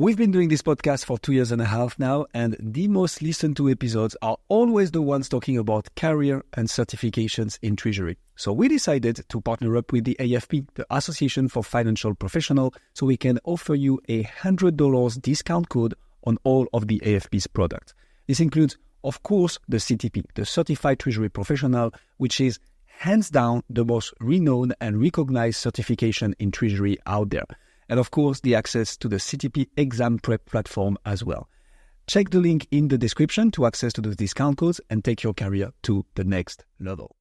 We've been doing this podcast for 2.5 years now, and the most listened to episodes are always the ones talking about career and certifications in Treasury. So we decided to partner up with the AFP, the Association for Financial Professionals, so we can offer you a $100 discount code on all of the AFP's products. This includes, of course, the CTP, the Certified Treasury Professional, which is hands down the most renowned and recognized certification in Treasury out there. And of course, the access to the CTP exam prep platform as well. Check the link in the description to access to those discount codes and take your career to the next level.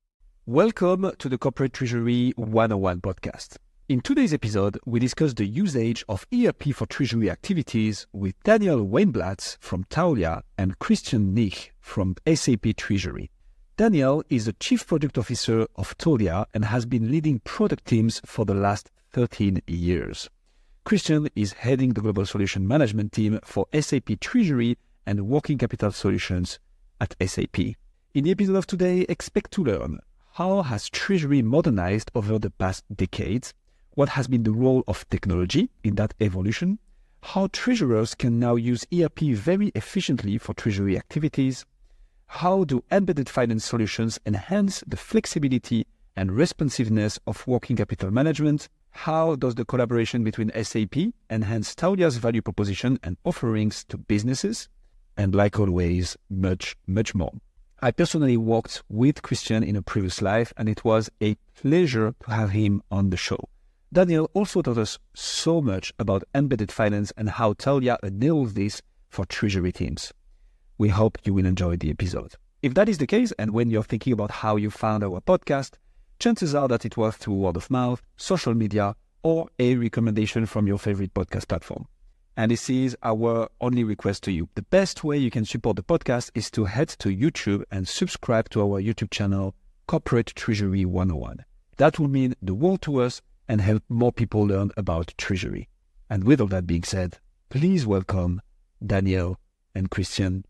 Welcome to the Corporate Treasury 101 podcast. In today's episode, we discuss the usage of ERP for Treasury Activities with Danielle Weinblatt from Taulia and Christian Mnich from SAP Treasury. Danielle is the Chief Product Officer of Taulia and has been leading product teams for the last 13 years. Christian is heading the Global Solution Management team for SAP Treasury and Working Capital Solutions at SAP. In the episode of today, expect to learn how has Treasury modernized over the past decades, what has been the role of technology in that evolution, how treasurers can now use ERP very efficiently for Treasury activities, how do embedded finance solutions enhance the flexibility and responsiveness of working capital management, how does the collaboration between SAP enhance Taulia's value proposition and offerings to businesses? And like always, much more. I personally worked with Christian in a previous life, and it was a pleasure to have him on the show. Danielle also taught us so much about embedded finance and how Taulia enables this for Treasury teams. We hope you will enjoy the episode. If that is the case, and when you're thinking about how you found our podcast, chances are that it was through word of mouth, social media, or a recommendation from your favorite podcast platform. And this is our only request to you. The best way you can support the podcast is to head to YouTube and subscribe to our YouTube channel, Corporate Treasury 101. That will mean the world to us and help more people learn about Treasury. And with all that being said, please welcome Danielle and Christian.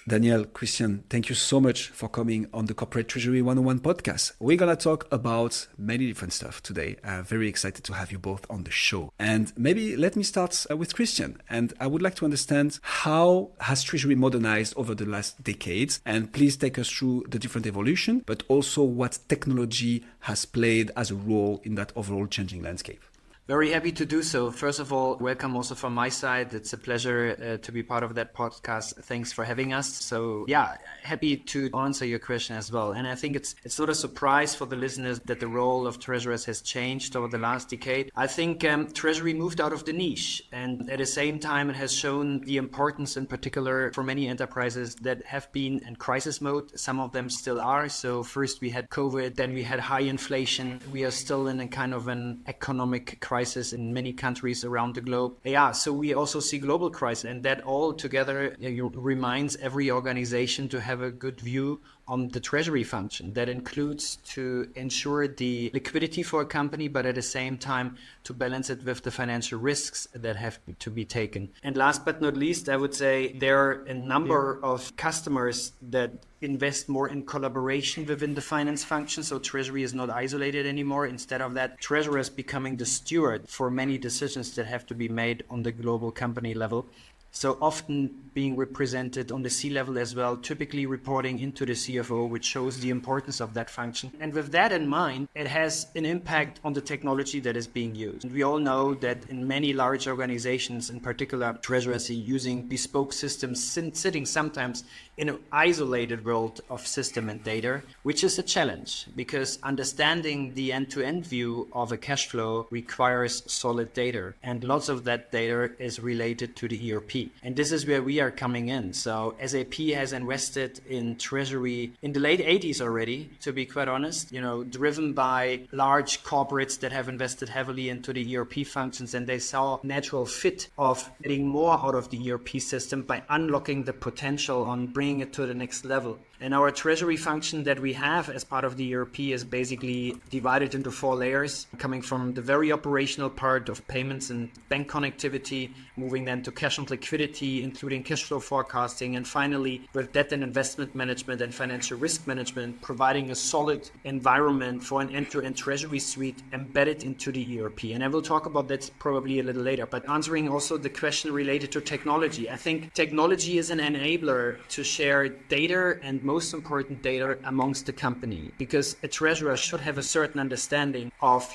Danielle, Christian, thank you so much for coming on the Corporate Treasury 101 podcast. We're going to talk about many different stuff today. I'm very excited to have you both on the show. And maybe let me start with Christian. And I would like to understand how has Treasury modernized over the last decades? And please take us through the different evolution, but also what technology has played as a role in that overall changing landscape. Very happy to do so. First of all, welcome also from my side. It's a pleasure to be part of that podcast. Thanks for having us. So yeah, happy to answer your question as well. And I think it's not a surprise for the listeners that the role of treasurers has changed over the last decade. I think Treasury moved out of the niche, and at the same time it has shown the importance in particular for many enterprises that have been in crisis mode. Some of them still are. So first we had COVID, then we had high inflation. We are still in a kind of an economic crisis in many countries around the globe. So we also see global crisis, and that all together reminds every organization to have a good view on the treasury function. That includes to ensure the liquidity for a company, but at the same time to balance it with the financial risks that have to be taken. And last but not least, I would say there are a number of customers that invest more in collaboration within the finance function. So treasury is not isolated anymore. Instead of that, treasurer is becoming the steward for many decisions that have to be made on the global company level. So often being represented on the C-level as well, typically reporting into the CFO, which shows the importance of that function. And with that in mind, it has an impact on the technology that is being used. And we all know that in many large organizations, in particular, treasurers are using bespoke systems, sitting sometimes in an isolated world of system and data, which is a challenge because understanding the end-to-end view of a cash flow requires solid data. And lots of that data is related to the ERP. And this is where we are coming in. So SAP has invested in treasury in the late 80s already, to be quite honest, driven by large corporates that have invested heavily into the ERP functions, and they saw natural fit of getting more out of the ERP system by unlocking the potential on bringing it to the next level. And our treasury function that we have as part of the ERP is basically divided into 4 layers, coming from the very operational part of payments and bank connectivity, moving then to cash and liquidity, including cash flow forecasting, and finally with debt and investment management and financial risk management, providing a solid environment for an end-to-end treasury suite embedded into the ERP. And I will talk about that probably a little later, but answering also the question related to technology. I think technology is an enabler to share data, and most important data, amongst the company, because a treasurer should have a certain understanding of,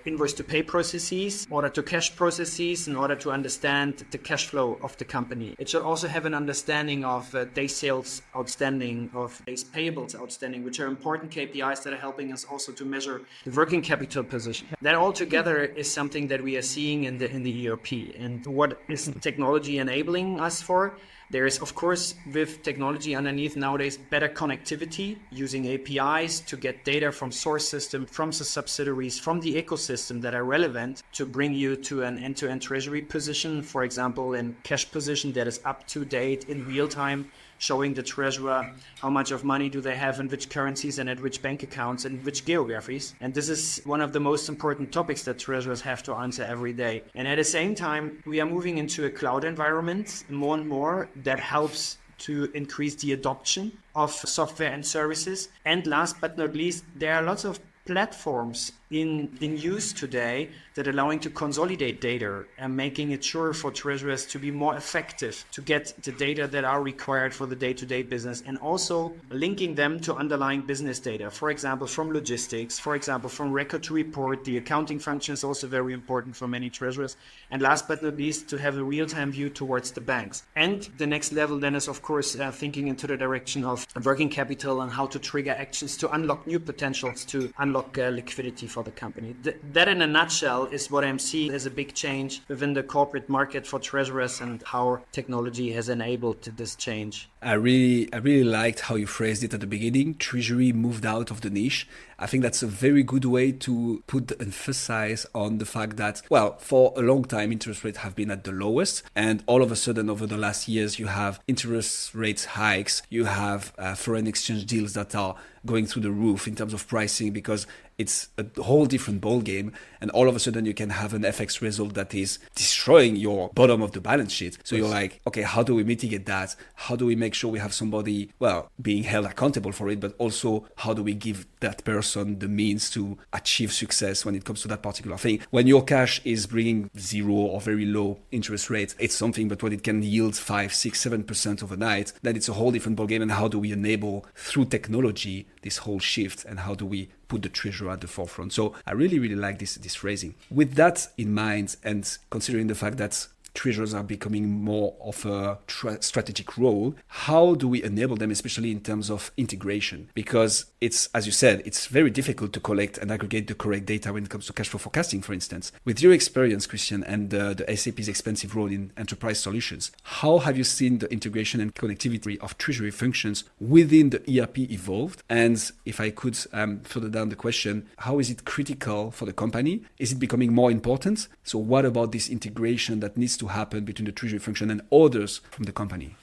invoice to pay processes, order to cash processes, in order to understand the cash flow of the company. It should also have an understanding of day sales outstanding, of days payables outstanding, which are important KPIs that are helping us also to measure the working capital position. That all together is something that we are seeing in the ERP. And what is technology enabling us for? There is, of course, with technology underneath nowadays, better connectivity using APIs to get data from source system, from the subsidiaries, from the ecosystem that are relevant to bring you to an end-to-end treasury position, for example, in cash position that is up to date in real time, showing the treasurer how much of money do they have in which currencies and at which bank accounts and which geographies. And this is one of the most important topics that treasurers have to answer every day. And at the same time, we are moving into a cloud environment more and more that helps to increase the adoption of software and services. And last but not least, there are lots of platforms in use today that are allowing to consolidate data and making it sure for treasurers to be more effective to get the data that are required for the day-to-day business, and also linking them to underlying business data, for example, from logistics, for example, from record to report. The accounting function is also very important for many treasurers. And last but not least, to have a real-time view towards the banks. And the next level then is, of course, thinking into the direction of working capital and how to trigger actions to unlock new potentials, to unlock liquidity for the company. That in a nutshell is what I'm seeing as a big change within the corporate market for treasurers and how technology has enabled this change. I really liked how you phrased it at the beginning. Treasury moved out of the niche. I think that's a very good way to put the emphasis on the fact that, well, for a long time, interest rates have been at the lowest. And all of a sudden, over the last years, you have interest rates hikes. You have foreign exchange deals that are going through the roof in terms of pricing, because it's a whole different ballgame. And all of a sudden, you can have an FX result that is destroying your bottom of the balance sheet. So you're like, okay, how do we mitigate that? How do we make sure we have somebody, well, being held accountable for it, but also how do we give that person the means to achieve success when it comes to that particular thing? When your cash is bringing 0 or very low interest rates, it's something, but when it can yield 5, 6, 7% overnight, then it's a whole different ballgame. And how do we enable through technology this whole shift, and how do we put the treasurer at the forefront? So I really like this phrasing. With that in mind, and considering the fact that treasurers are becoming more of a strategic role, how do we enable them, especially in terms of integration? Because it's, as you said, it's very difficult to collect and aggregate the correct data when it comes to cash flow forecasting, for instance. With your experience, Christian, and the SAP's expansive role in enterprise solutions, how have you seen the integration and connectivity of treasury functions within the ERP evolved? And if I could further down the question, how is it critical for the company? Is it becoming more important? So what about this integration that needs to happen between the treasury function and others from the company?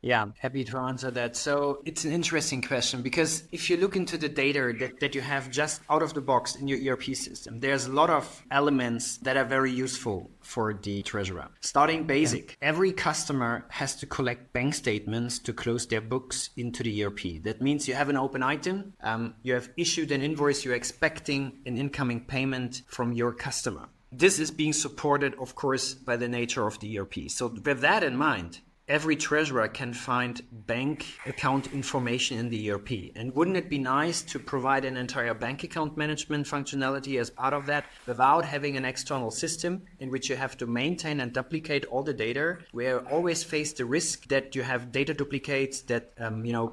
Yeah, happy to answer that. So it's an interesting question, because if you look into the data that you have just out of the box in your ERP system, there's a lot of elements that are very useful for the treasurer. Starting basic, every customer has to collect bank statements to close their books into the ERP. That means you have an open item, you have issued an invoice, you're expecting an incoming payment from your customer. This is being supported, of course, by the nature of the ERP. So with that in mind, every treasurer can find bank account information in the ERP. And wouldn't it be nice to provide an entire bank account management functionality as part of that without having an external system in which you have to maintain and duplicate all the data? We always face the risk that you have data duplicates, that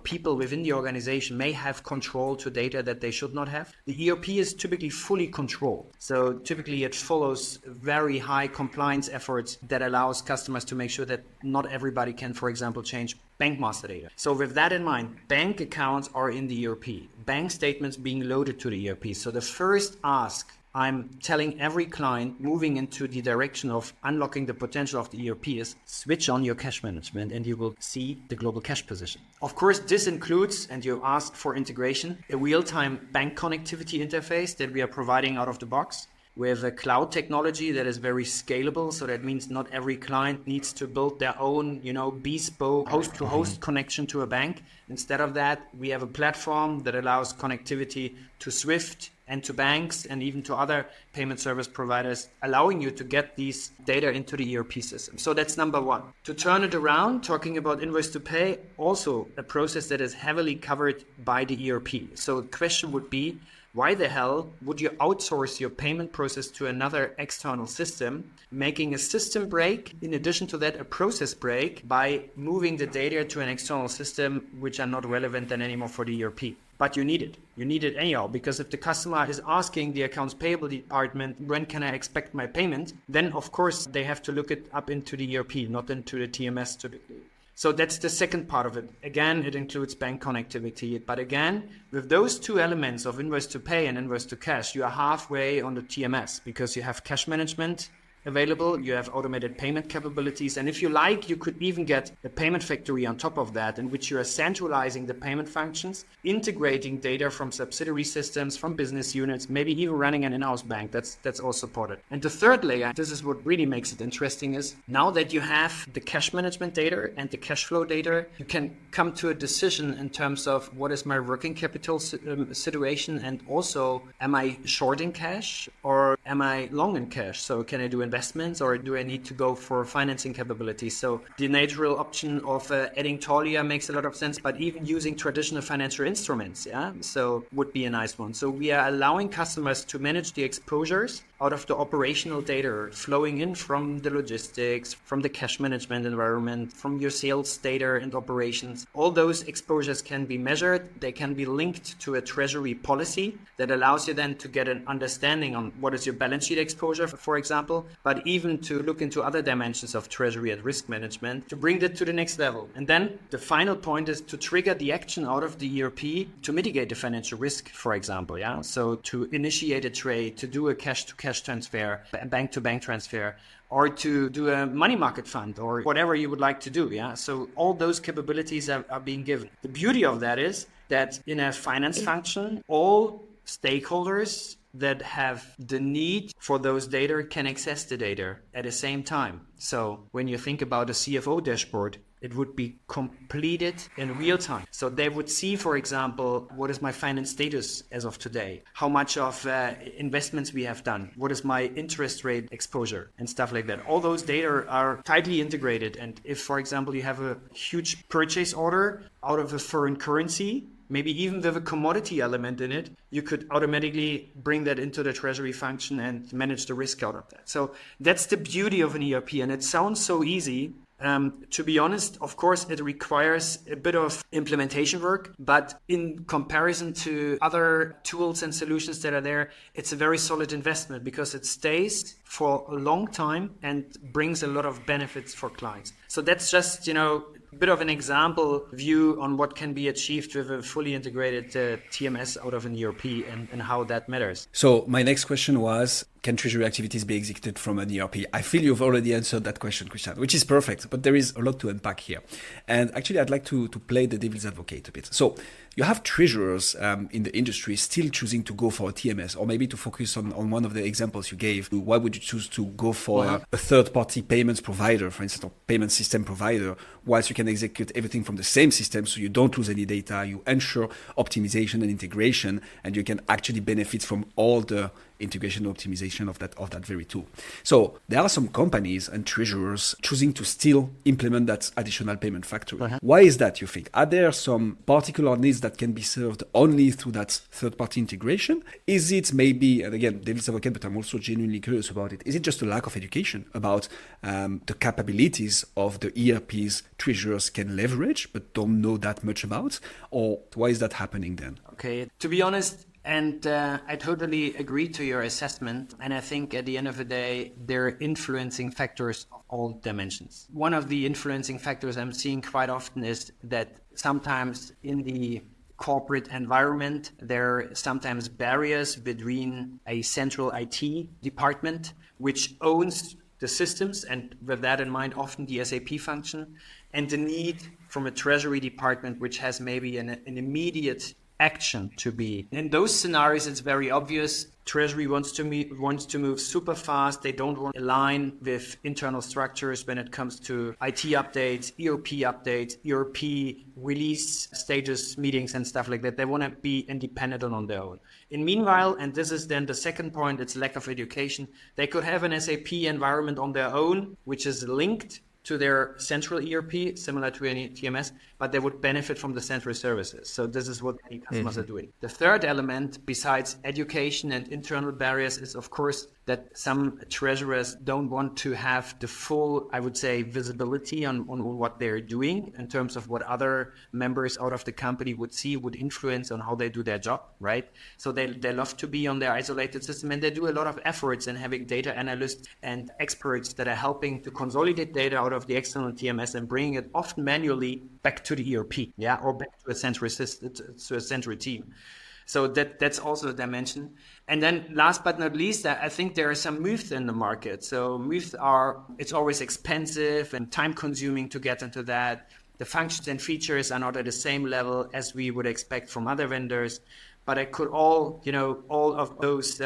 people within the organization may have control to data that they should not have. The ERP is typically fully controlled. So typically it follows very high compliance efforts that allows customers to make sure that not everybody can, for example, change bank master data. So with that in mind, bank accounts are in the ERP, bank statements being loaded to the ERP. So the first ask I'm telling every client moving into the direction of unlocking the potential of the ERP is switch on your cash management and you will see the global cash position. Of course, this includes, and you asked for integration, a real-time bank connectivity interface that we are providing out of the box. We have a cloud technology that is very scalable. So that means not every client needs to build their own, bespoke host-to-host connection to a bank. Instead of that, we have a platform that allows connectivity to SWIFT and to banks and even to other payment service providers, allowing you to get these data into the ERP system. So that's number one. To turn it around, talking about invoice to pay, also a process that is heavily covered by the ERP. So the question would be, why the hell would you outsource your payment process to another external system, making a system break, in addition to that, a process break by moving the data to an external system which are not relevant then anymore for the ERP? But you need it. You need it anyhow, because if the customer is asking the accounts payable department, when can I expect my payment? Then, of course, they have to look it up into the ERP, not into the TMS typically. So that's the second part of it. Again, it includes bank connectivity. But again, with those two elements of invoice to pay and invoice to cash, you are halfway on the TMS because you have cash management available, you have automated payment capabilities, and if you like, you could even get a payment factory on top of that, in which you are centralizing the payment functions, integrating data from subsidiary systems, from business units, maybe even running an in-house bank. That's all supported. And the third layer, this is what really makes it interesting, is now that you have the cash management data and the cash flow data, you can come to a decision in terms of what is my working capital situation, and also, am I short in cash or am I long in cash? So can I do investments or do I need to go for financing capabilities? So the natural option of adding Taulia makes a lot of sense, but even using traditional financial instruments, so would be a nice one. So we are allowing customers to manage the exposures out of the operational data flowing in from the logistics, from the cash management environment, from your sales data and operations. All those exposures can be measured. They can be linked to a treasury policy that allows you then to get an understanding on what is your balance sheet exposure, for example, but even to look into other dimensions of treasury and risk management to bring that to the next level. And then the final point is to trigger the action out of the ERP to mitigate the financial risk, for example. So to initiate a trade, to do a cash-to-cash transfer, a bank-to-bank transfer, or to do a money market fund or whatever you would like to do. So all those capabilities are being given. The beauty of that is that in a finance function, all stakeholders that have the need for those data can access the data at the same time. So when you think about a CFO dashboard, it would be completed in real time. So they would see, for example, what is my finance status as of today? How much of investments we have done? What is my interest rate exposure and stuff like that? All those data are tightly integrated. And if, for example, you have a huge purchase order out of a foreign currency, maybe even with a commodity element in it, you could automatically bring that into the treasury function and manage the risk out of that. So that's the beauty of an ERP. And it sounds so easy. To be honest, of course, it requires a bit of implementation work, but in comparison to other tools and solutions that are there, it's a very solid investment because it stays for a long time and brings a lot of benefits for clients. So that's just, a bit of an example view on what can be achieved with a fully integrated TMS out of an ERP and how that matters. So my next question was, can treasury activities be executed from an ERP? I feel you've already answered that question, Christian, which is perfect, but there is a lot to unpack here. And actually, I'd like to play the devil's advocate a bit. So you have treasurers in the industry still choosing to go for a TMS, or maybe to focus on one of the examples you gave. Why would you choose to go for a third-party payments provider, for instance, or payment system provider, whilst you can execute everything from the same system so you don't lose any data, you ensure optimization and integration, and you can actually benefit from all the integration and optimization of that very tool. So there are some companies and treasurers choosing to still implement that additional payment factory. Why is that, you think? Are there some particular needs that can be served only through that third-party integration? Is it maybe, and again, devil's advocate, but I'm also genuinely curious about it, is it just a lack of education about the capabilities of the ERPs treasurers can leverage but don't know that much about? Or why is that happening then? Okay, to be honest, and I totally agree to your assessment. And I think at the end of the day, they're influencing factors of all dimensions. One of the influencing factors I'm seeing quite often is that sometimes in the corporate environment. There are sometimes barriers between a central IT department, which owns the systems, and with that in mind, often the SAP function, and the need from a treasury department, which has maybe an immediate action to be. In those scenarios, it's very obvious. Treasury wants to move super fast. They don't want to align with internal structures when it comes to IT updates, ERP release stages, meetings and stuff like that. They want to be independent on their own. In meanwhile, and this is then the second point, it's lack of education. They could have an SAP environment on their own, which is linked to their central ERP, similar to any TMS, but they would benefit from the central services. So this is what many customers are doing. The third element, besides education and internal barriers, is of course that some treasurers don't want to have the full, I would say, visibility on what they're doing in terms of what other members out of the company would see, would influence on how they do their job, right? So they love to be on their isolated system, and they do a lot of efforts in having data analysts and experts that are helping to consolidate data out of the external TMS and bringing it often manually back to the ERP, or back to a central team. So that's also a dimension. And then last but not least, I think there are some myths in the market. So myths it's always expensive and time consuming to get into that. The functions and features are not at the same level as we would expect from other vendors. But I could all of those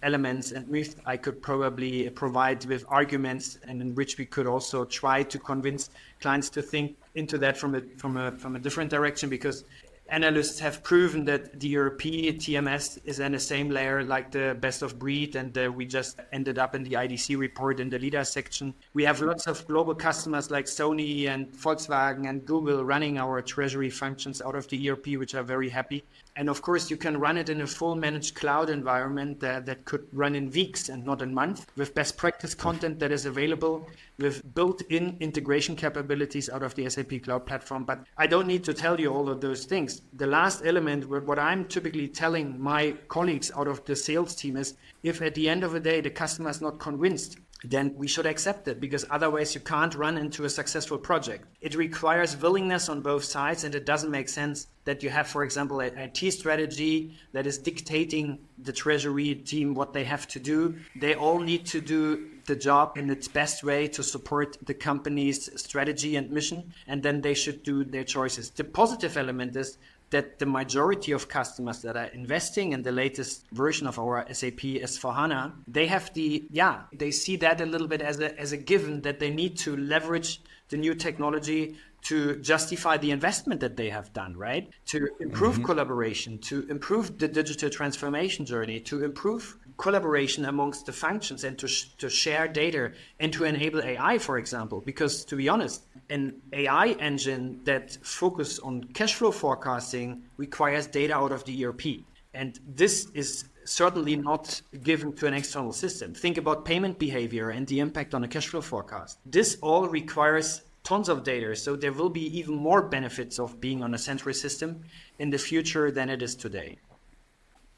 elements and myths I could probably provide with arguments, and in which we could also try to convince clients to think into that from a different direction, because analysts have proven that the ERP TMS is in the same layer like the best of breed, and we just ended up in the IDC report in the leader section. We have lots of global customers like Sony and Volkswagen and Google running our treasury functions out of the ERP, which are very happy. And of course, you can run it in a full managed cloud environment that could run in weeks and not in months, with best practice content that is available, with built-in integration capabilities out of the SAP Cloud Platform. But I don't need to tell you all of those things. The last element, what I'm typically telling my colleagues out of the sales team is, if at the end of the day the customer is not convinced, then we should accept it, because otherwise you can't run into a successful project. It requires willingness on both sides, and it doesn't make sense that you have, for example, an IT strategy that is dictating the treasury team what they have to do. They all need to do the job in its best way to support the company's strategy and mission, and then they should do their choices. The positive element is that the majority of customers that are investing in the latest version of our SAP S/4HANA, they see that a little bit as a given, that they need to leverage the new technology to justify the investment that they have done, right? To improve collaboration, to improve the digital transformation journey, to improve collaboration amongst the functions, and to share data, and to enable AI, for example. Because to be honest, an AI engine that focuses on cash flow forecasting requires data out of the ERP. And this is certainly not given to an external system. Think about payment behavior and the impact on a cash flow forecast. This all requires tons of data. So there will be even more benefits of being on a central system in the future than it is today.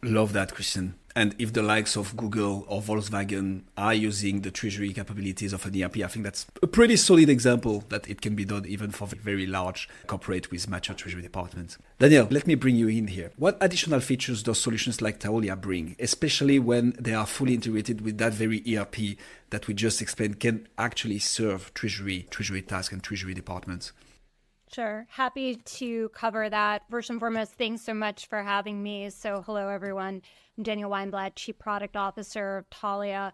Love that, Christian. And if the likes of Google or Volkswagen are using the treasury capabilities of an ERP, I think that's a pretty solid example that it can be done even for very large corporate with mature treasury departments. Danielle, let me bring you in here. What additional features does solutions like Taulia bring, especially when they are fully integrated with that very ERP that we just explained can actually serve treasury tasks and treasury departments? Sure. Happy to cover that. First and foremost, thanks so much for having me. So hello, everyone. I'm Danielle Weinblatt, Chief Product Officer of Taulia.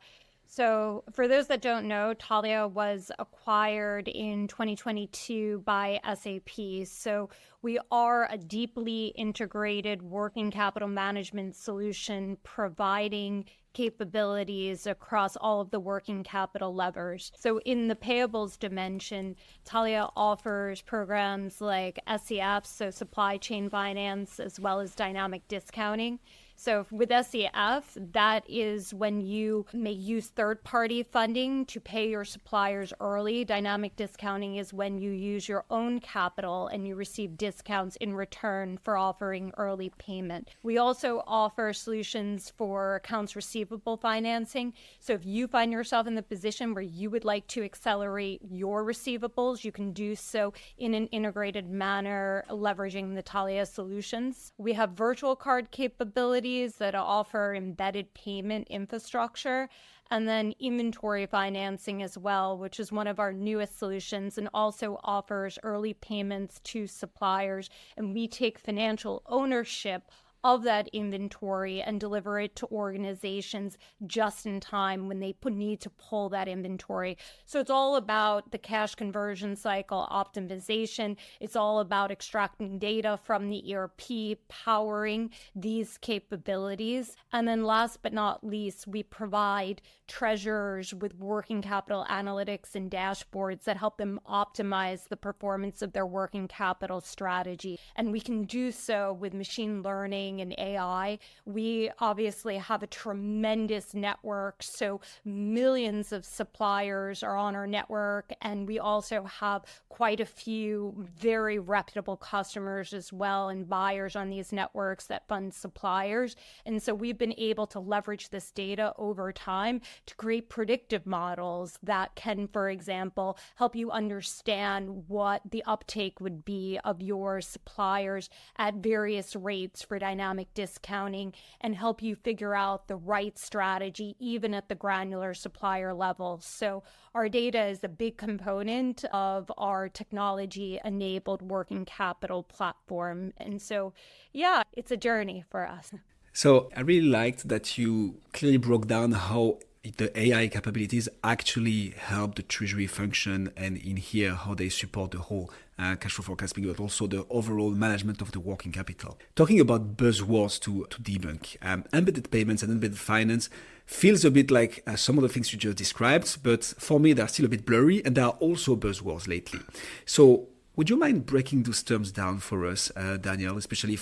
So for those that don't know, Taulia was acquired in 2022 by SAP. So we are a deeply integrated working capital management solution providing capabilities across all of the working capital levers. So in the payables dimension, Taulia offers programs like SCF, so supply chain finance, as well as dynamic discounting. So with SEF, that is when you may use third-party funding to pay your suppliers early. Dynamic discounting is when you use your own capital and you receive discounts in return for offering early payment. We also offer solutions for accounts receivable financing. So if you find yourself in the position where you would like to accelerate your receivables, you can do so in an integrated manner, leveraging the Taulia solutions. We have virtual card capabilities that offer embedded payment infrastructure, and then inventory financing as well, which is one of our newest solutions and also offers early payments to suppliers. And we take financial ownership of that inventory and deliver it to organizations just in time when they need to pull that inventory. So it's all about the cash conversion cycle optimization. It's all about extracting data from the ERP, powering these capabilities. And then last but not least, we provide treasurers with working capital analytics and dashboards that help them optimize the performance of their working capital strategy. And we can do so with machine learning and AI. We obviously have a tremendous network, so millions of suppliers are on our network, and we also have quite a few very reputable customers as well and buyers on these networks that fund suppliers. And so we've been able to leverage this data over time to create predictive models that can, for example, help you understand what the uptake would be of your suppliers at various rates for dynamic discounting and help you figure out the right strategy, even at the granular supplier level. So our data is a big component of our technology-enabled working capital platform. And so, yeah, it's a journey for us. So I really liked that you clearly broke down how the AI capabilities actually help the treasury function, and in here how they support the whole cash flow forecasting, but also the overall management of the working capital. Talking about buzzwords to debunk, embedded payments and embedded finance feels a bit like some of the things you just described, but for me they're still a bit blurry, and there are also buzzwords lately. So would you mind breaking those terms down for us, Danielle, especially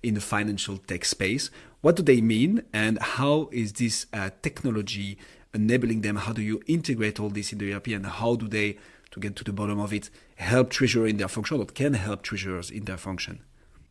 in the financial tech space? What do they mean, and how is this technology enabling them? How do you integrate all this in the ERP, and how do they, to get to the bottom of it, help treasurers in their function, or can help treasurers in their function?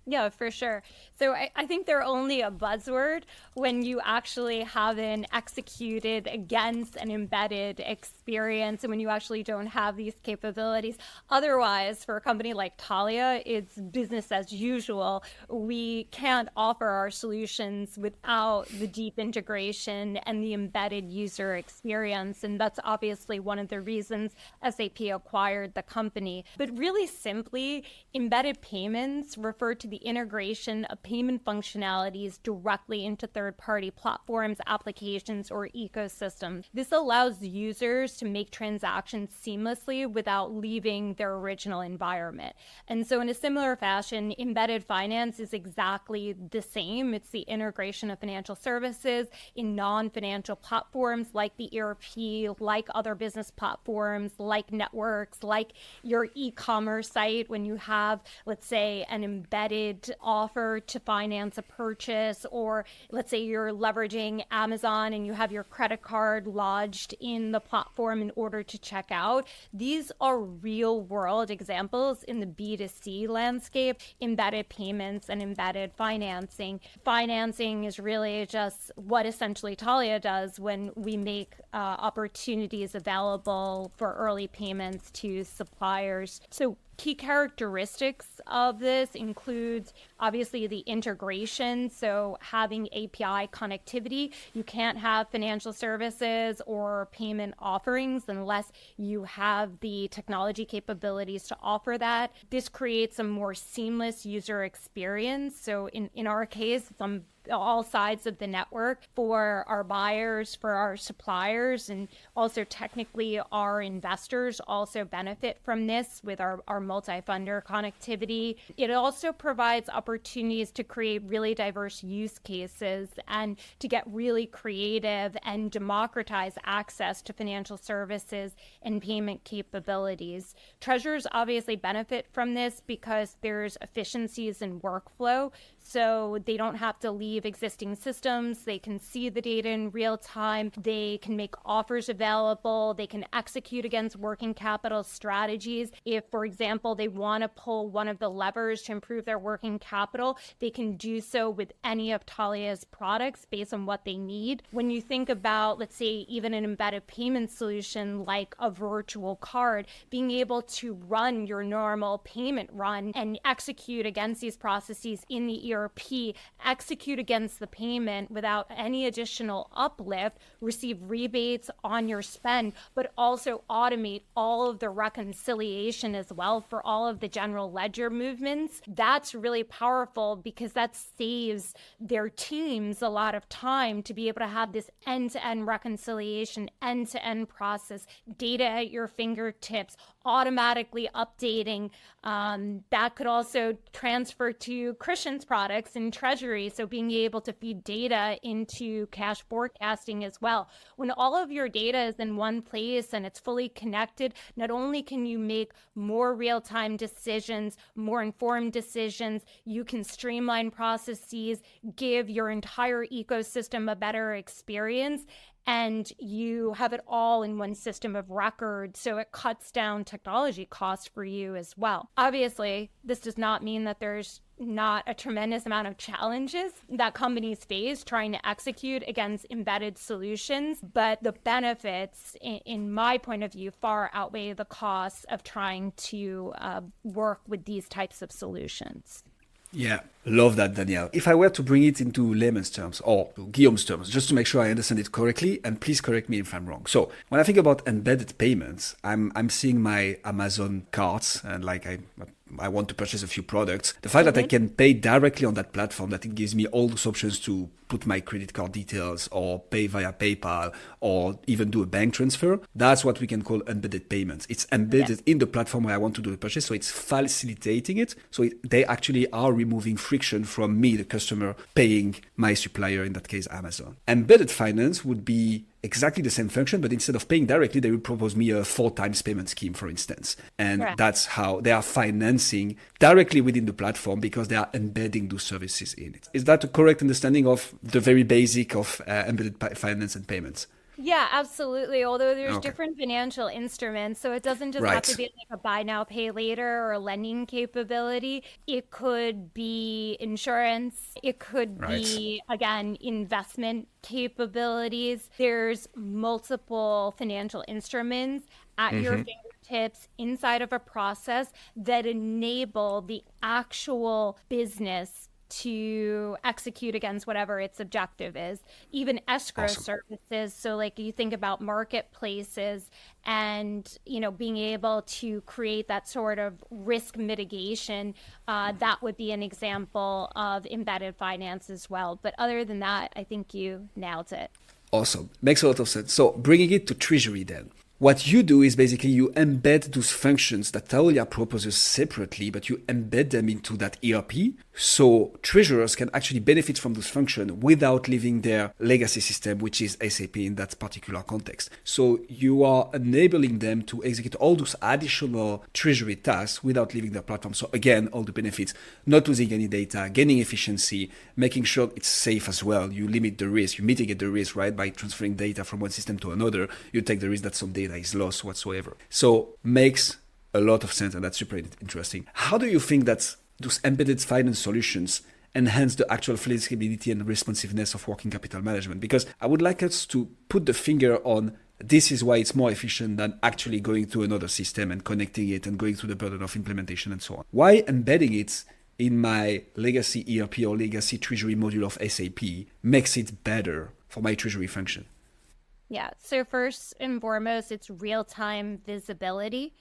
Yeah, for sure. So I think they're only a buzzword when you actually haven't executed against an embedded experience and when you actually don't have these capabilities. Otherwise, for a company like Taulia, it's business as usual. We can't offer our solutions without the deep integration and the embedded user experience. And that's obviously one of the reasons SAP acquired the company. But really simply, embedded payments refer to the integration of payment functionalities directly into third-party platforms, applications, or ecosystems. This allows users to make transactions seamlessly without leaving their original environment. And so in a similar fashion, embedded finance is exactly the same. It's the integration of financial services in non-financial platforms like the ERP, like other business platforms, like networks, like your e-commerce site when you have, let's say, an embedded offer to finance a purchase, or let's say you're leveraging Amazon and you have your credit card lodged in the platform in order to check out. These are real world examples in the B2C landscape, embedded payments and embedded financing. Financing is really just what essentially Taulia does when we make opportunities available for early payments to suppliers. So key characteristics of this includes obviously the integration, so having API connectivity. You can't have financial services or payment offerings unless you have the technology capabilities to offer that. This creates a more seamless user experience. So in our case, it's on all sides of the network for our buyers, for our suppliers, and also technically our investors also benefit from this with our multi-funder connectivity. It also provides opportunities to create really diverse use cases and to get really creative and democratize access to financial services and payment capabilities. Treasurers obviously benefit from this because there's efficiencies in workflow, so they don't have to leave perceive existing systems. They can see the data in real time. They can make offers available. They can execute against working capital strategies. If, for example, they want to pull one of the levers to improve their working capital, they can do so with any of Taulia's products based on what they need. When you think about, let's say, even an embedded payment solution like a virtual card, being able to run your normal payment run and execute against these processes in the ERP, execute against the payment without any additional uplift, receive rebates on your spend, but also automate all of the reconciliation as well for all of the general ledger movements. That's really powerful because that saves their teams a lot of time to be able to have this end-to-end reconciliation, end-to-end process, data at your fingertips, automatically updating. That could also transfer to Christian's products in Treasury. So being able to feed data into cash forecasting as well. When all of your data is in one place and it's fully connected, not only can you make more real-time decisions, more informed decisions, you can streamline processes, give your entire ecosystem a better experience, and you have it all in one system of record, so it cuts down technology costs for you as well. Obviously, this does not mean that there's not a tremendous amount of challenges that companies face trying to execute against embedded solutions, but the benefits, in my point of view, far outweigh the costs of trying to work with these types of solutions. Yeah, love that, Danielle. If I were to bring it into layman's terms or to Guillaume's terms, just to make sure I understand it correctly, and please correct me if I'm wrong. So when I think about embedded payments, I'm seeing my Amazon carts and like I want to purchase a few products. The fact that I can pay directly on that platform, that it gives me all those options to put my credit card details or pay via PayPal or even do a bank transfer, that's what we can call embedded payments. It's embedded in the platform where I want to do the purchase, so it's facilitating it. So they actually are removing friction from me, the customer, paying my supplier, in that case Amazon. Embedded finance would be exactly the same function, but instead of paying directly, they will propose me a 4 times payment scheme, for instance. And that's how they are financing directly within the platform because they are embedding those services in it. Is that a correct understanding of the very basic of embedded finance and payments? Yeah, absolutely. Although there's different financial instruments, so it doesn't just have to be like a buy now, pay later or a lending capability. It could be insurance. It could be, again, investment capabilities. There's multiple financial instruments at your fingertips inside of a process that enable the actual business to execute against whatever its objective is. Even escrow services. So like you think about marketplaces and, being able to create that sort of risk mitigation, that would be an example of embedded finance as well. But other than that, I think you nailed it. Awesome. Makes a lot of sense. So bringing it to Treasury then. What you do is basically you embed those functions that Taulia proposes separately, but you embed them into that ERP. So treasurers can actually benefit from those functions without leaving their legacy system, which is SAP in that particular context. So you are enabling them to execute all those additional treasury tasks without leaving their platform. So again, all the benefits, not losing any data, gaining efficiency, making sure it's safe as well. You limit the risk, you mitigate the risk, right? By transferring data from one system to another, you take the risk that some data is lost whatsoever. So makes a lot of sense, and that's super interesting. How do you think that those embedded finance solutions enhance the actual flexibility and responsiveness of working capital management? Because I would like us to put the finger on this is why it's more efficient than actually going to another system and connecting it and going through the burden of implementation and so on. Why embedding it in my legacy ERP or legacy treasury module of SAP makes it better for my treasury function? Yeah. So first and foremost, it's real-time visibility.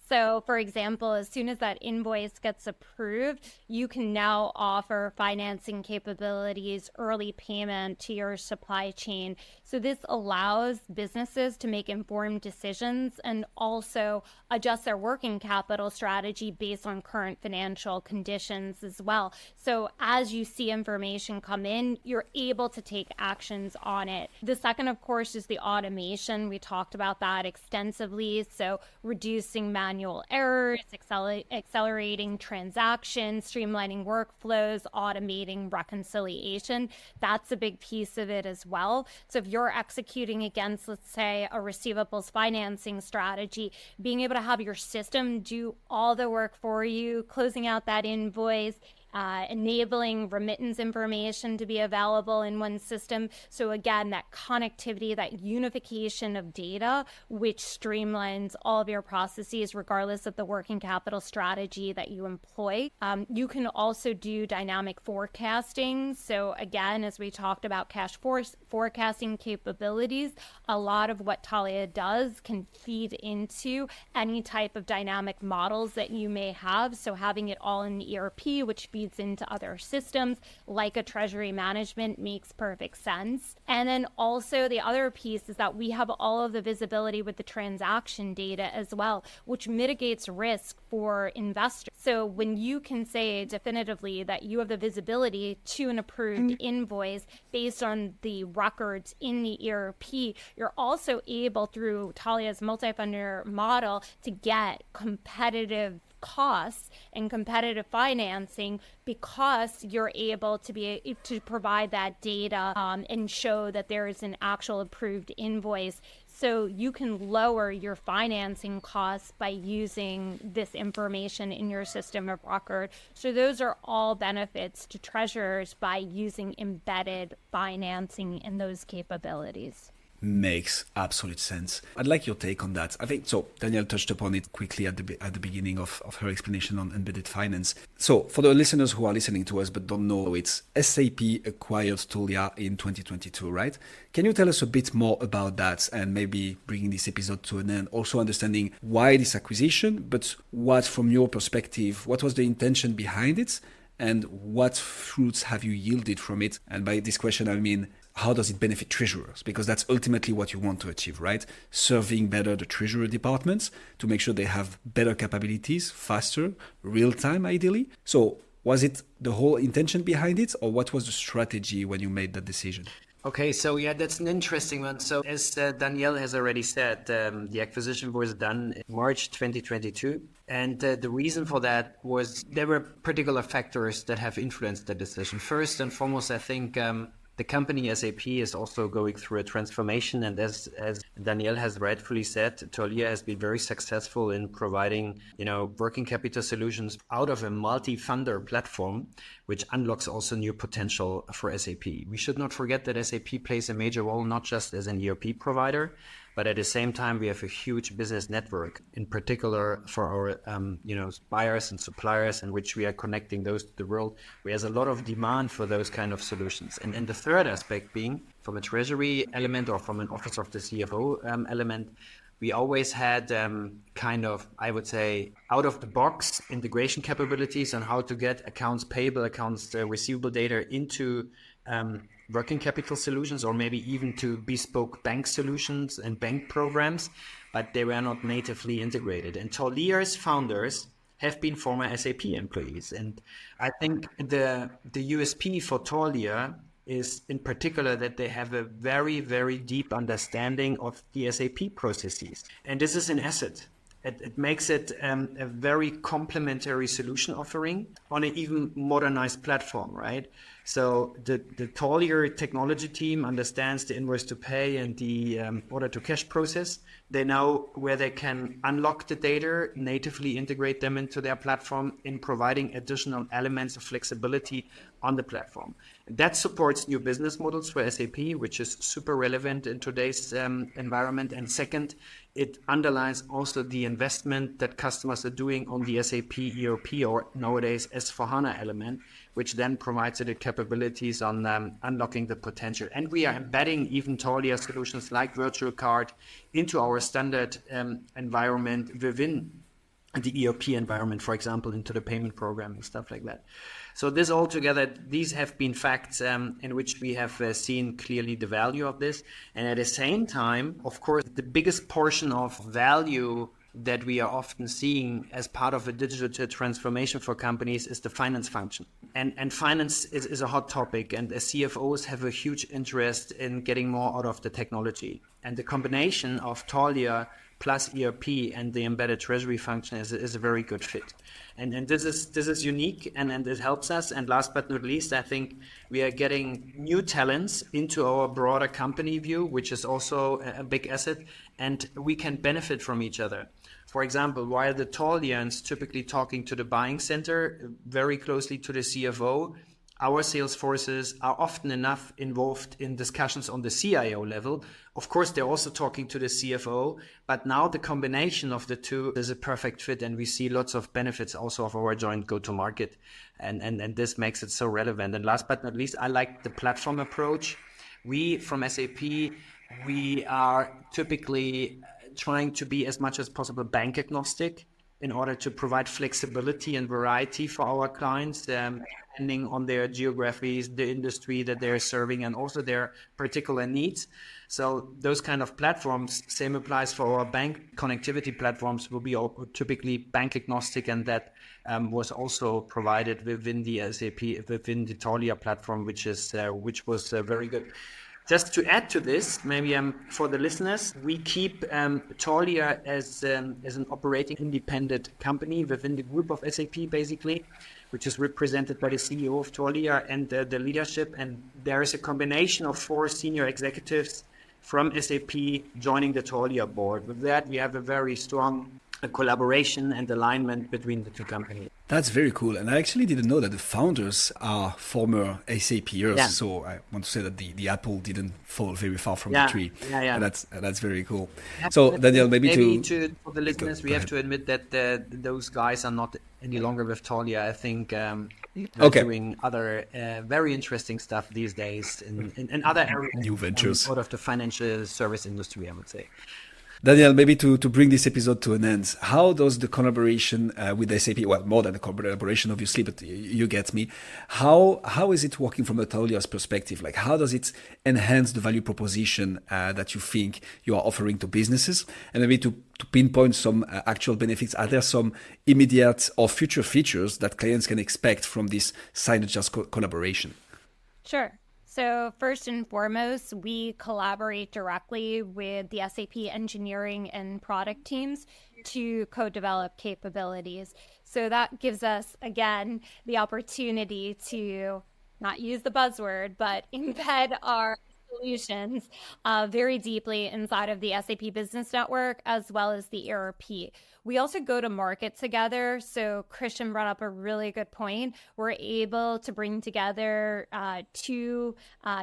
So for example, as soon as that invoice gets approved, you can now offer financing capabilities, early payment to your supply chain. So this allows businesses to make informed decisions and also adjust their working capital strategy based on current financial conditions as well. So as you see information come in, you're able to take actions on it. The second, of course, is the automation. We talked about that extensively. So reducing manual manual errors, accelerating transactions, streamlining workflows, automating reconciliation. That's a big piece of it as well. So if you're executing against, let's say, a receivables financing strategy, being able to have your system do all the work for you, closing out that invoice, enabling remittance information to be available in one system. So again, that connectivity, that unification of data, which streamlines all of your processes regardless of the working capital strategy that you employ. You can also do dynamic forecasting. So again, as we talked about cash forecasting capabilities, a lot of what Taulia does can feed into any type of dynamic models that you may have. So having it all in the ERP, which feeds into other systems like a treasury management, makes perfect sense. And then also the other piece is that we have all of the visibility with the transaction data as well, which mitigates risk for investors. So when you can say definitively that you have the visibility to an approved invoice based on the records in the ERP, you're also able through Taulia's multi-funder model to get competitive costs and competitive financing because you're able to provide that data and show that there is an actual approved invoice. So you can lower your financing costs by using this information in your system of record. So those are all benefits to treasurers by using embedded financing and those capabilities. Makes absolute sense. I'd like your take on that. I think so. Danielle touched upon it quickly at the beginning of her explanation on embedded finance. So for the listeners who are listening to us but don't know, it's SAP acquired Taulia in 2022, right? Can you tell us a bit more about that and maybe bringing this episode to an end, also understanding why this acquisition, but what from your perspective, what was the intention behind it and what fruits have you yielded from it? And by this question, I mean, how does it benefit treasurers? Because that's ultimately what you want to achieve, right? Serving better the treasurer departments to make sure they have better capabilities, faster, real time, ideally. So was it the whole intention behind it, or what was the strategy when you made that decision? Okay, so yeah, that's an interesting one. So as Danielle has already said, the acquisition was done in March 2022. And the reason for that was there were particular factors that have influenced the decision. First and foremost, I think the company SAP is also going through a transformation. And as Danielle has rightfully said, Taulia has been very successful in providing, working capital solutions out of a multi-funder platform, which unlocks also new potential for SAP. We should not forget that SAP plays a major role, not just as an ERP provider, but at the same time, we have a huge business network, in particular for our, buyers and suppliers, in which we are connecting those to the world. There's a lot of demand for those kind of solutions. And the third aspect being, from a treasury element or from an office of the CFO element, we always had I would say, out of the box integration capabilities on how to get accounts payable, accounts receivable data into working capital solutions, or maybe even to bespoke bank solutions and bank programs, but they were not natively integrated. And Taulia's founders have been former SAP employees. And I think the USP for Taulia is in particular that they have a very, very deep understanding of the SAP processes. And this is an asset. It makes it a very complementary solution offering on an even modernized platform, right? So the Taulia technology team understands the invoice to pay and the order to cash process. They know where they can unlock the data, natively integrate them into their platform in providing additional elements of flexibility on the platform. That supports new business models for SAP, which is super relevant in today's environment. And second, it underlines also the investment that customers are doing on the SAP ERP, or nowadays S4HANA element, which then provides the capabilities on unlocking the potential. And we are embedding even Taulia solutions like virtual card into our standard environment within the ERP environment, for example, into the payment program and stuff like that. So this all together, these have been facts in which we have seen clearly the value of this. And at the same time, of course, the biggest portion of value that we are often seeing as part of a digital transformation for companies is the finance function. And finance is a hot topic, and as CFOs have a huge interest in getting more out of the technology. And the combination of Taulia plus ERP and the embedded treasury function is a very good fit. And this is unique and it helps us. And last but not least, I think we are getting new talents into our broader company view, which is also a big asset, and we can benefit from each other. For example, while the Taulians typically talking to the buying center very closely to the CFO, our sales forces are often enough involved in discussions on the CIO level. Of course, they're also talking to the CFO, but now the combination of the two is a perfect fit, and we see lots of benefits also of our joint go-to-market, and this makes it so relevant. And last but not least, I like the platform approach. We, from SAP, we are typically trying to be as much as possible bank agnostic in order to provide flexibility and variety for our clients, depending on their geographies, the industry that they're serving, and also their particular needs. So those kind of platforms, same applies for our bank connectivity platforms, will be typically bank agnostic, and that was also provided within the SAP, within the Taulia platform, which was very good. Just to add to this, maybe for the listeners, we keep Taulia as an operating independent company within the group of SAP, basically, which is represented by the CEO of Taulia and the leadership. And there is a combination of 4 senior executives from SAP joining the Taulia board. With that, we have a very strong collaboration and alignment between the two companies. That's very cool. And I actually didn't know that the founders are former SAPers. Yeah. So I want to say that the apple didn't fall very far from the tree. Yeah. And that's very cool. So Danielle, maybe for the listeners, we have to admit that those guys are not any longer with Taulia. I think they're doing other very interesting stuff these days in other areas. New ventures. Out of the financial service industry, I would say. Danielle, maybe to bring this episode to an end, how does the collaboration with SAP, well, more than a collaboration, obviously, but you get me, how is it working from a Taulia's perspective? Like, how does it enhance the value proposition that you think you are offering to businesses? And maybe to pinpoint some actual benefits, are there some immediate or future features that clients can expect from this synergist collaboration? Sure. So first and foremost, we collaborate directly with the SAP engineering and product teams to co-develop capabilities. So that gives us, again, the opportunity to not use the buzzword, but embed our solutions very deeply inside of the SAP Business Network as well as the ERP. We also go to market together. So Christian brought up a really good point. We're able to bring together 2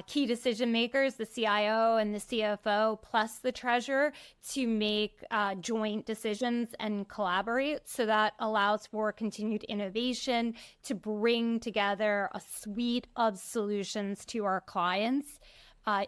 key decision makers, the CIO and the CFO, plus the treasurer, to make joint decisions and collaborate. So that allows for continued innovation to bring together a suite of solutions to our clients.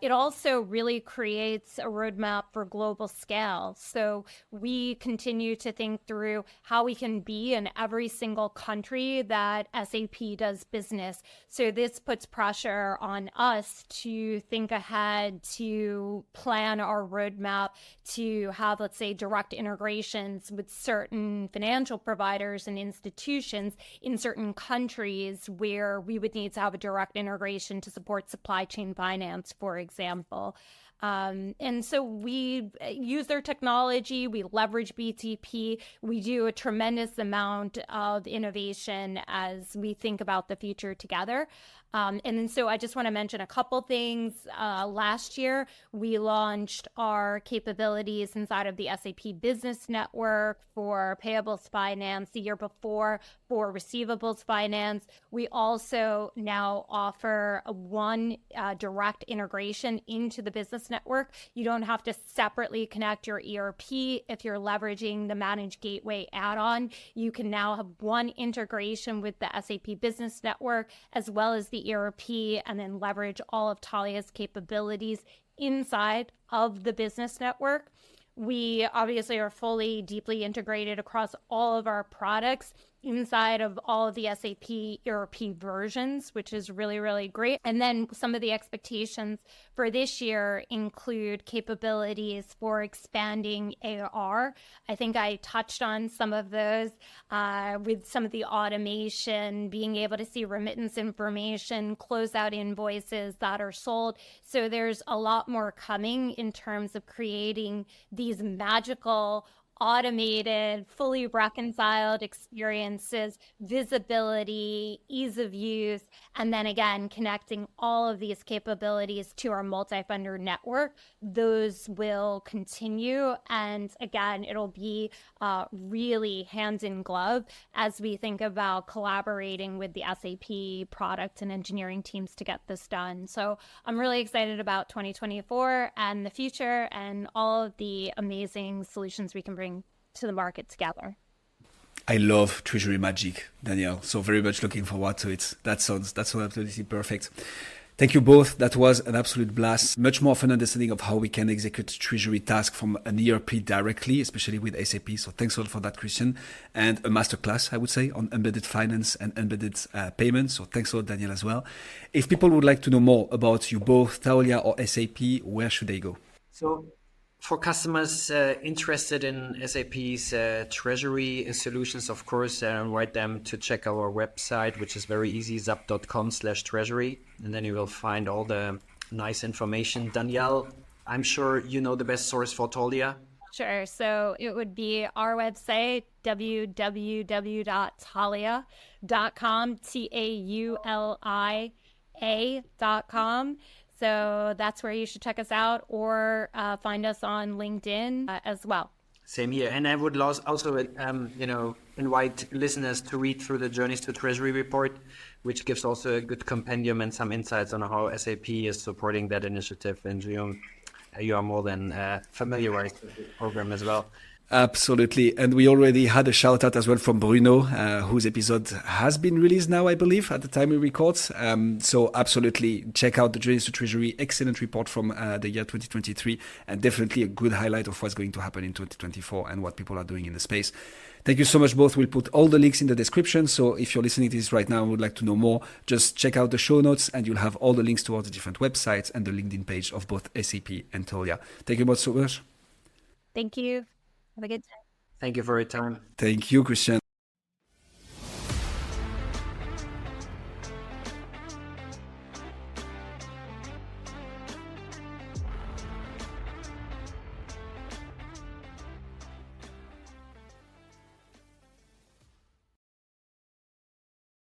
It also really creates a roadmap for global scale. So we continue to think through how we can be in every single country that SAP does business. So this puts pressure on us to think ahead, to plan our roadmap, to have, let's say, direct integrations with certain financial providers and institutions in certain countries where we would need to have a direct integration to support supply chain finance, for example. And so we use their technology, we leverage BTP, we do a tremendous amount of innovation as we think about the future together. And then so I just want to mention a couple things. Last year, we launched our capabilities inside of the SAP Business Network for payables finance. The year before, for receivables finance. We also now offer one direct integration into the business network. You don't have to separately connect your ERP. If you're leveraging the Managed Gateway add-on, you can now have one integration with the SAP Business Network as well as the ERP, and then leverage all of Taulia's capabilities inside of the business network. We obviously are fully, deeply integrated across all of our products. inside of all of the SAP ERP versions, which is really, really great. And then some of the expectations for this year include capabilities for expanding AR. I think I touched on some of those with some of the automation, being able to see remittance information, close out invoices that are sold. So there's a lot more coming in terms of creating these magical automated, fully reconciled experiences, visibility, ease of use, and then again, connecting all of these capabilities to our multi-funder network. Those will continue. And again, it'll be really hand in glove as we think about collaborating with the SAP product and engineering teams to get this done. So I'm really excited about 2024 and the future and all of the amazing solutions we can bring to the market together. I love Treasury Magic, Danielle. So very much looking forward to it. That's absolutely perfect. Thank you both. That was an absolute blast. Much more fun understanding of how we can execute treasury tasks from an ERP directly, especially with SAP. So thanks a lot for that, Christian. And a masterclass, I would say, on embedded finance and embedded payments. So thanks a lot, Danielle, as well. If people would like to know more about you both, Taulia or SAP, where should they go? So for customers interested in SAP's treasury solutions, of course, I invite them to check our website, which is very easy, zap.com/treasury. And then you will find all the nice information. Danielle, I'm sure you know the best source for Taulia. Sure. So it would be our website, www.taulia.com, TAULIA.com. So that's where you should check us out or find us on LinkedIn as well. Same here. And I would also invite listeners to read through the Journeys to Treasury report, which gives also a good compendium and some insights on how SAP is supporting that initiative. And you are more than familiarized with the program as well. Absolutely. And we already had a shout out as well from Bruno, whose episode has been released now, I believe, at the time we record. So absolutely check out the Journeys to Treasury. Excellent report from the year 2023 and definitely a good highlight of what's going to happen in 2024 and what people are doing in the space. Thank you so much both. We'll put all the links in the description. So if you're listening to this right now and would like to know more, just check out the show notes and you'll have all the links to all the different websites and the LinkedIn page of both SAP and Taulia. Thank you both so much. Thank you. Have a good day. Thank you for your time. Thank you, Christian.